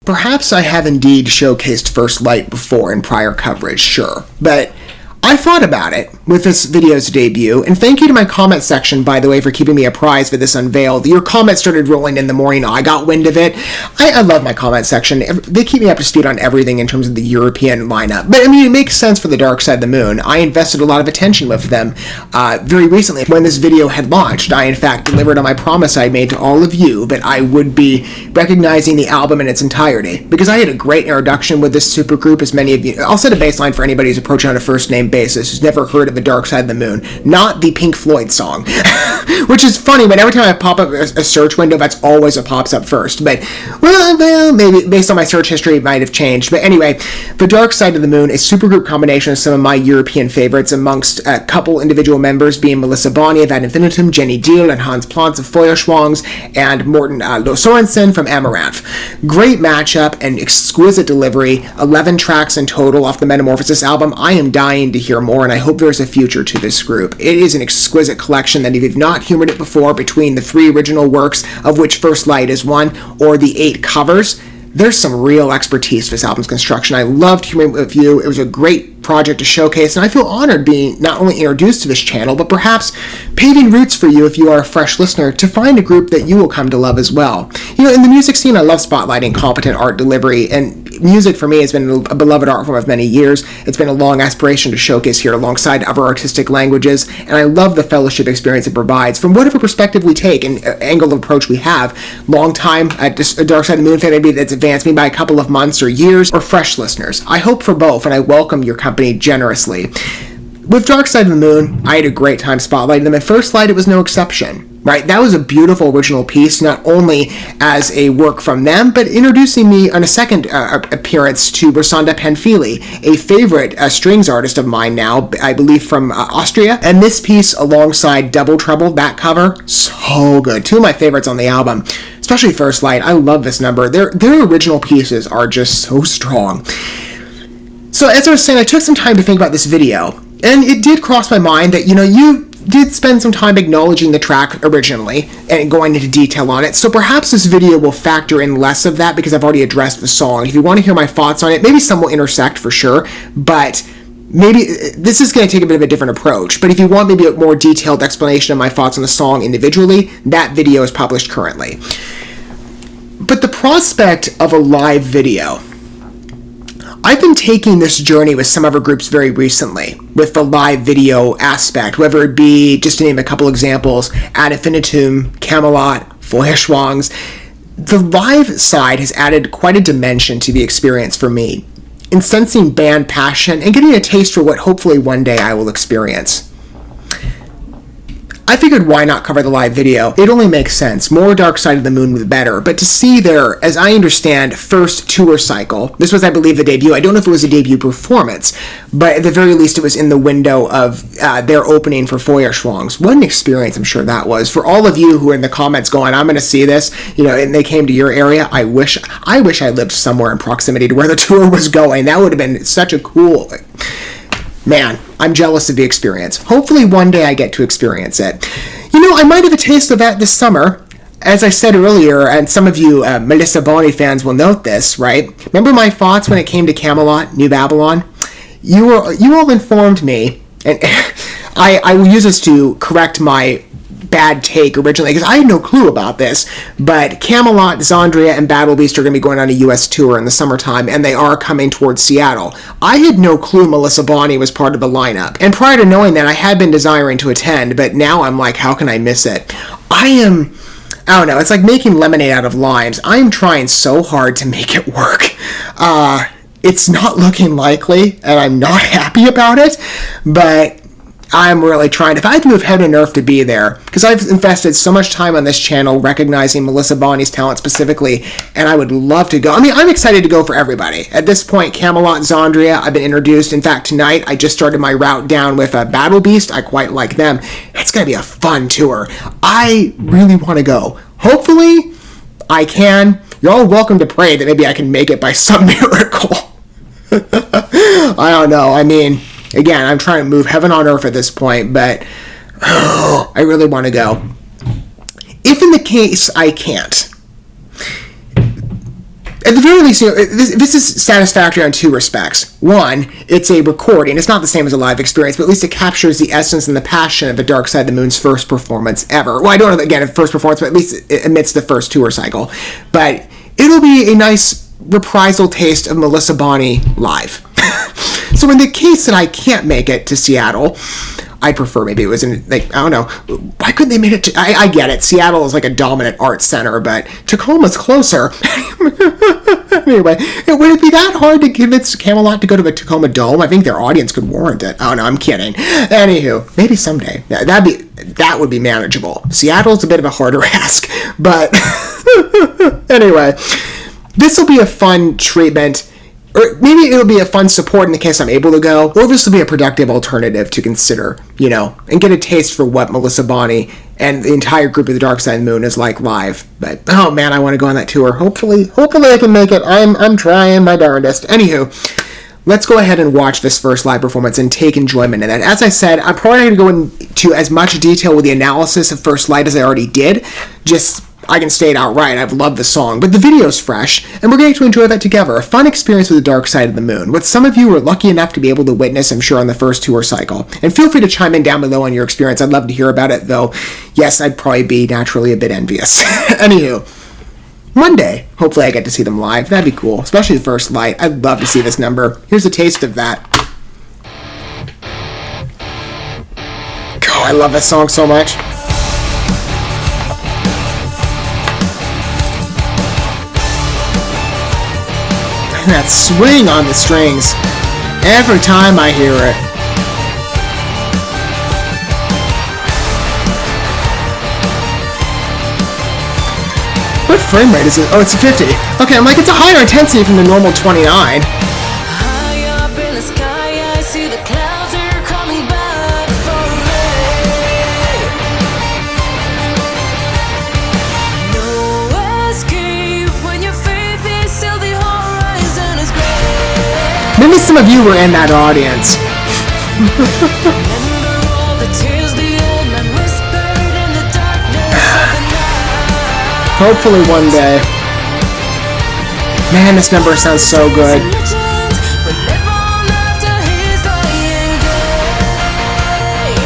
Perhaps I have indeed showcased First Light before in prior coverage, sure, but I thought about it with this video's debut, and thank you to my comment section, by the way, for keeping me apprised of this unveil. Your comments started rolling in the morning. I got wind of it. I love my comment section. They keep me up to speed on everything in terms of the European lineup. But, I mean, it makes sense for the Dark Side of the Moon. I invested a lot of attention with them very recently. When this video had launched, I, in fact, delivered on my promise I made to all of you that I would be recognizing the album in its entirety. Because I had a great introduction with this supergroup, as many of you... I'll set a baseline for anybody who's approaching on a first-name basis who's never heard of the Dark Side of the Moon, not the Pink Floyd song, which is funny, but every time I pop up a search window, that's always what pops up first, but, well, maybe based on my search history, it might have changed, but anyway, the Dark Side of the Moon, a supergroup combination of some of my European favorites, amongst a couple individual members being Melissa Bonney of Ad Infinitum, Jenny Deal and Hans Plantz of Feuerschwangs, and Morten Lo Sorensen from Amaranth. Great matchup and exquisite delivery, 11 tracks in total off the Metamorphosis album. I am dying to hear more, and I hope there's a future to this group. It is an exquisite collection that if you've not humored it before, between the 3 original works, of which First Light is one, or the 8 covers, there's some real expertise to this album's construction. I loved hearing it with you. It was a great project to showcase, and I feel honored being not only introduced to this channel, but perhaps paving routes for you, if you are a fresh listener, to find a group that you will come to love as well. You know, in the music scene, I love spotlighting competent art delivery, and music for me has been a beloved art form of many years. It's been a long aspiration to showcase here alongside other artistic languages, and I love the fellowship experience it provides from whatever perspective we take and angle of approach we have. Long time at Dark Side of the Moon fan, maybe that's advanced me by a couple of months or years, or fresh listeners. I hope for both, and I welcome your company generously. With Dark Side of the Moon, I had a great time spotlighting them. At First Light, it was no exception, right? That was a beautiful original piece, not only as a work from them, but introducing me on a second appearance to Rusanda Panfili, a favorite strings artist of mine now, I believe from Austria. And this piece, alongside Double Trouble, that cover, so good. 2 of my favorites on the album, especially First Light. I love this number. Their original pieces are just so strong. So as I was saying, I took some time to think about this video, and it did cross my mind that, you know, you did spend some time acknowledging the track originally and going into detail on it, so perhaps this video will factor in less of that because I've already addressed the song. If you want to hear my thoughts on it, maybe some will intersect for sure, but maybe this is going to take a bit of a different approach. But if you want maybe a more detailed explanation of my thoughts on the song individually, that video is published currently. But the prospect of a live video, I've been taking this journey with some other groups very recently, with the live video aspect, whether it be, just to name a couple examples, Ad Infinitum, Camelot, Feuerschwangs. The live side has added quite a dimension to the experience for me, in sensing band passion and getting a taste for what hopefully one day I will experience. I figured why not cover the live video? It only makes sense. More Dark Side of the Moon with better. But to see their, as I understand, first tour cycle, this was, I believe, the debut. I don't know if it was a debut performance, but at the very least it was in the window of their opening for Feuerschwangs. What an experience I'm sure that was. For all of you who are in the comments going, I'm going to see this, you know, and they came to your area, I wish I lived somewhere in proximity to where the tour was going. That would have been such a cool... Man, I'm jealous of the experience. Hopefully one day I get to experience it. You know, I might have a taste of that this summer. As I said earlier, and some of you Melissa Bonney fans will note this, right? Remember my thoughts when it came to Camelot, New Babylon? You all informed me, and I will use this to correct my bad take originally, because I had no clue about this, but Camelot, Zandria, and Battle Beast are going to be going on a U.S. tour in the summertime, and they are coming towards Seattle. I had no clue Melissa Bonney was part of the lineup, and prior to knowing that, I had been desiring to attend, but now I'm like, how can I miss it? I don't know, it's like making lemonade out of limes. I'm trying so hard to make it work. It's not looking likely, and I'm not happy about it, but I'm really trying. If I had to move heaven and earth to be there, because I've invested so much time on this channel recognizing Melissa Bonney's talent specifically, and I would love to go. I mean, I'm excited to go for everybody. At this point, Camelot, Zandria, I've been introduced. In fact, tonight, I just started my route down with Battle Beast. I quite like them. It's going to be a fun tour. I really want to go. Hopefully, I can. You're all welcome to pray that maybe I can make it by some miracle. I don't know. I mean... Again, I'm trying to move heaven on earth at this point, but I really want to go. If in the case I can't, at the very least, this is satisfactory on two respects. One, it's a recording. It's not the same as a live experience, but at least it captures the essence and the passion of the Dark Side of the Moon's first performance ever. Well, I don't know, again, first performance, but at least amidst the first tour cycle. But it'll be a nice reprisal taste of Melissa Bonney live. So in the case that I can't make it to Seattle, I prefer maybe it was in, I don't know, why couldn't they make it to, I get it, Seattle is like a dominant art center, but Tacoma's closer. Anyway, would it be that hard to convince Camelot to go to the Tacoma Dome? I think their audience could warrant it. Oh no, I'm kidding. Anywho, maybe someday. That would be manageable. Seattle's a bit of a harder ask, but anyway, this will be a fun treatment. Or maybe it'll be a fun support in the case I'm able to go, or this will be a productive alternative to consider, and get a taste for what Melissa Bonney and the entire group of the Dark Side of the Moon is like live. But, oh man, I want to go on that tour. Hopefully I can make it. I'm trying my darndest. Anywho, let's go ahead and watch this first live performance and take enjoyment in it. As I said, I'm probably going to go into as much detail with the analysis of First Light as I already did. I can state outright, I've loved the song, but the video's fresh, and we're going to enjoy that together. A fun experience with the Dark Side of the Moon, what some of you were lucky enough to be able to witness, I'm sure, on the first tour cycle. And feel free to chime in down below on your experience. I'd love to hear about it, though, yes, I'd probably be naturally a bit envious. Anywho, one day, hopefully I get to see them live. That'd be cool, especially the First Light. I'd love to see this number. Here's a taste of that. Oh, I love this song so much. That swing on the strings every time I hear it. What frame rate is it? Oh, it's 50. Okay, I'm like, it's a higher intensity from the normal 29. High up in the sky, I see the clouds are coming back for me. No escape when your faith is still the horizon is gray. Maybe some of you were in that audience. Remember all the tears the old man whispered in the darkness of the night. Hopefully one day. Man, this number sounds so good. Legends will live on after his dying day.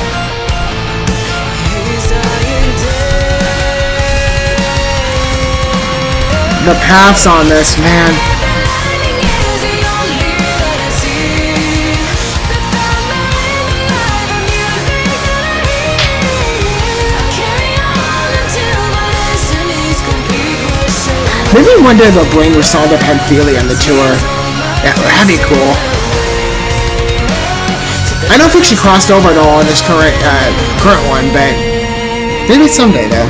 His dying day. The paths on this, man. Maybe one day they'll bring Rusanda Panfili on the tour. That'd be cool. I don't think she crossed over at all in this current one, but maybe someday though.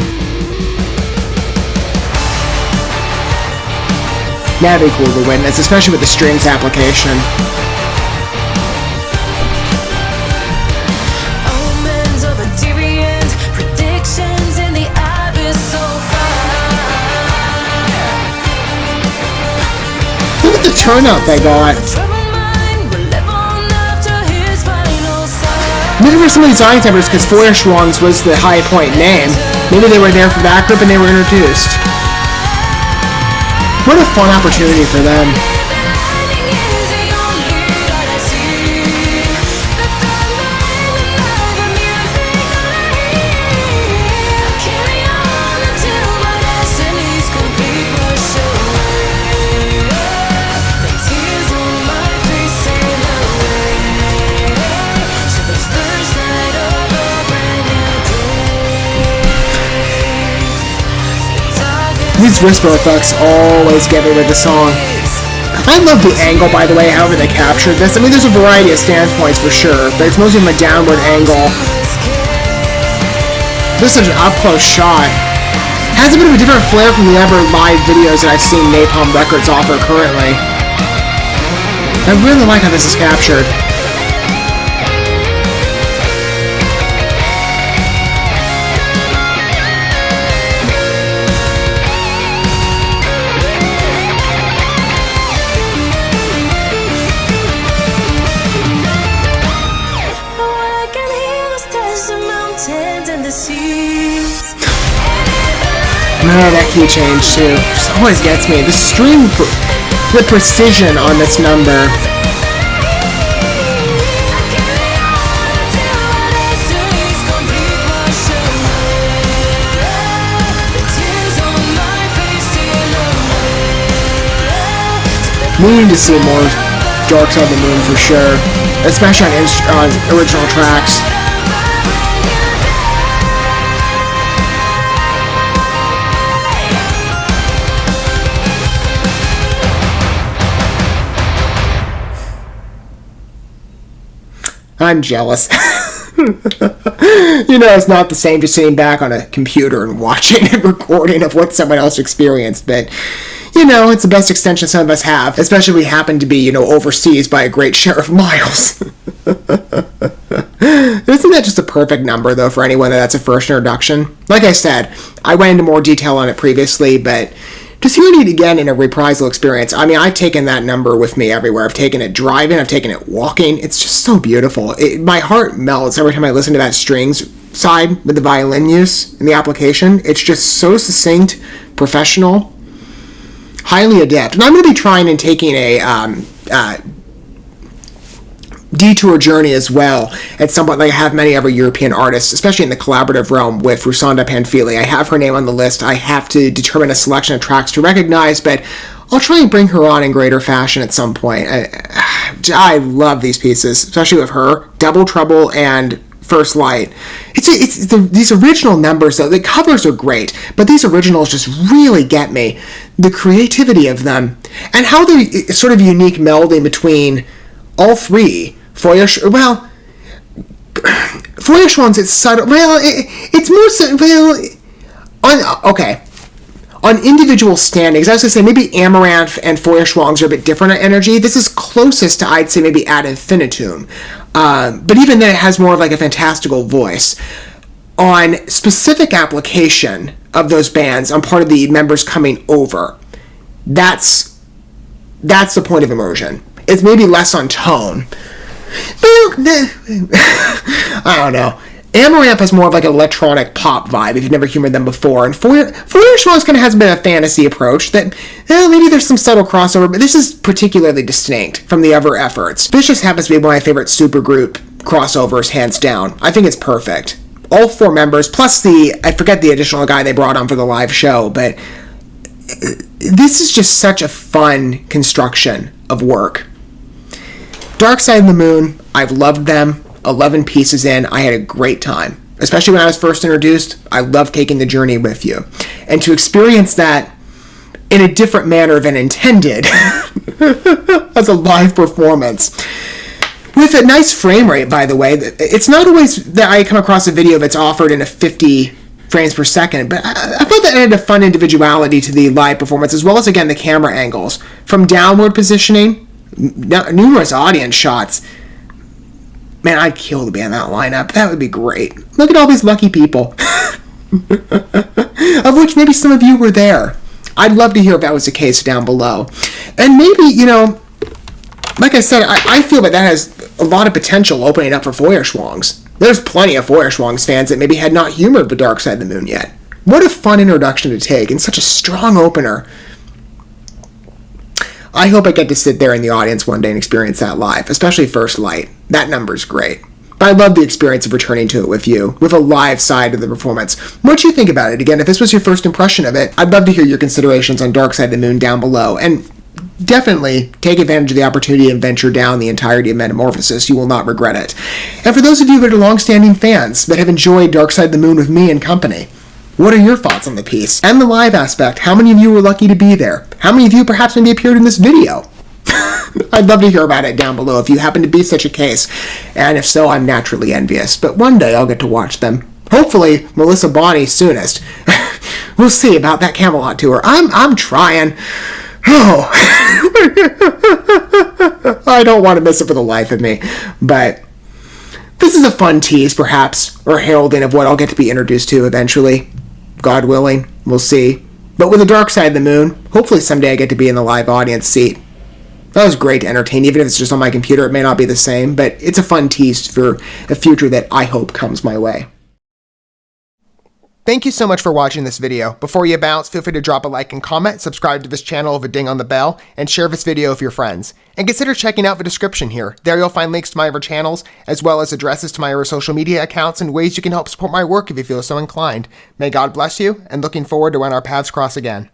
That'd be cool to witness, especially with the strings application. Omens of a deviant, predictions in the abyss so far. Look at the turnout they got. Maybe for some of these audience members, because Feuerschwanz was the High Point name, maybe they were there for that group and they were introduced. What a fun opportunity for them. These whisper effects always get me with the song. I love the angle, by the way, however they captured this. I mean, there's a variety of standpoints for sure, but it's mostly from a downward angle. This is such an up-close shot. Has a bit of a different flair from the other live videos that I've seen Napalm Records offer currently. I really like how this is captured. that key change too just always gets me. The string, the precision on this number. We need to see more Dark Side of the Moon for sure, especially on original tracks. I'm jealous. You know, it's not the same just sitting back on a computer and watching a recording of what someone else experienced, but you know, it's the best extension some of us have, especially if we happen to be, you know, overseas by a great share of miles. Isn't that just a perfect number, though, for anyone that's a first introduction? Like I said, I went into more detail on it previously, but just hearing it again in a reprisal experience, I mean, I've taken that number with me everywhere. I've taken it driving, I've taken it walking. It's just so beautiful. My heart melts every time I listen to that strings side with the violin use in the application. It's just so succinct, professional, highly adept. And I'm going to be trying and taking a detour journey as well at some point, like I have many other European artists, especially in the collaborative realm with Rusanda Panfili. I have her name on the list. I have to determine a selection of tracks to recognize, but I'll try and bring her on in greater fashion at some point. I love these pieces, especially with her. Double Trouble and First Light. These original numbers, though, the covers are great, but these originals just really get me. The creativity of them, and how they're sort of unique melding between all three. Feuerschwanz, it's subtle. Well, it's more okay. On individual standings, I was going to say maybe Amaranth and Feuerschwanz are a bit different on energy. This is closest to, I'd say, maybe Ad Infinitum. But even then, it has more of like a fantastical voice. On specific application of those bands, on part of the members coming over, that's the point of immersion. It's maybe less on tone. I don't know. Amaranth has more of like an electronic pop vibe if you've never humored them before. And Feuerschwanz kind of has a bit of a fantasy approach that, maybe there's some subtle crossover, but this is particularly distinct from the other efforts. This just happens to be one of my favorite supergroup crossovers, hands down. I think it's perfect. All four members, plus I forget the additional guy they brought on for the live show, but this is just such a fun construction of work. Dark Side of the Moon, I've loved them. 11 pieces in, I had a great time. Especially when I was first introduced, I loved taking the journey with you. And to experience that in a different manner than intended as a live performance. With a nice frame rate, by the way. It's not always that I come across a video that's offered in a 50 frames per second, but I thought that added a fun individuality to the live performance, as well as, again, the camera angles. From downward positioning, numerous audience shots. Man, I'd kill to be in that lineup. That would be great. Look at all these lucky people. Of which maybe some of you were there. I'd love to hear if that was the case down below. And maybe, like I said, I feel that has a lot of potential opening up for Feuerschwanz. There's plenty of Feuerschwanz fans that maybe had not humored the Dark Side of the Moon yet. What a fun introduction to take, and such a strong opener. I hope I get to sit there in the audience one day and experience that live, especially First Light. That number's great. But I love the experience of returning to it with you, with a live side of the performance. What do you think about it? Again, if this was your first impression of it, I'd love to hear your considerations on Dark Side of the Moon down below. And definitely take advantage of the opportunity and venture down the entirety of Metamorphosis. You will not regret it. And for those of you that are long-standing fans that have enjoyed Dark Side of the Moon with me and company, what are your thoughts on the piece? And the live aspect, how many of you were lucky to be there? How many of you perhaps maybe appeared in this video? I'd love to hear about it down below if you happen to be such a case. And if so, I'm naturally envious. But one day I'll get to watch them. Hopefully, Melissa Bonney soonest. We'll see about that Camelot tour. I'm trying. Oh. I don't want to miss it for the life of me. But this is a fun tease, perhaps, or heralding of what I'll get to be introduced to eventually. God willing, we'll see. But with the Dark Side of the Moon, hopefully someday I get to be in the live audience seat. That was great to entertain, even if it's just on my computer. It may not be the same, but it's a fun tease for a future that I hope comes my way. Thank you so much for watching this video. Before you bounce, feel free to drop a like and comment, subscribe to this channel with a ding on the bell, and share this video with your friends. And consider checking out the description here. There you'll find links to my other channels, as well as addresses to my other social media accounts and ways you can help support my work if you feel so inclined. May God bless you, and looking forward to when our paths cross again.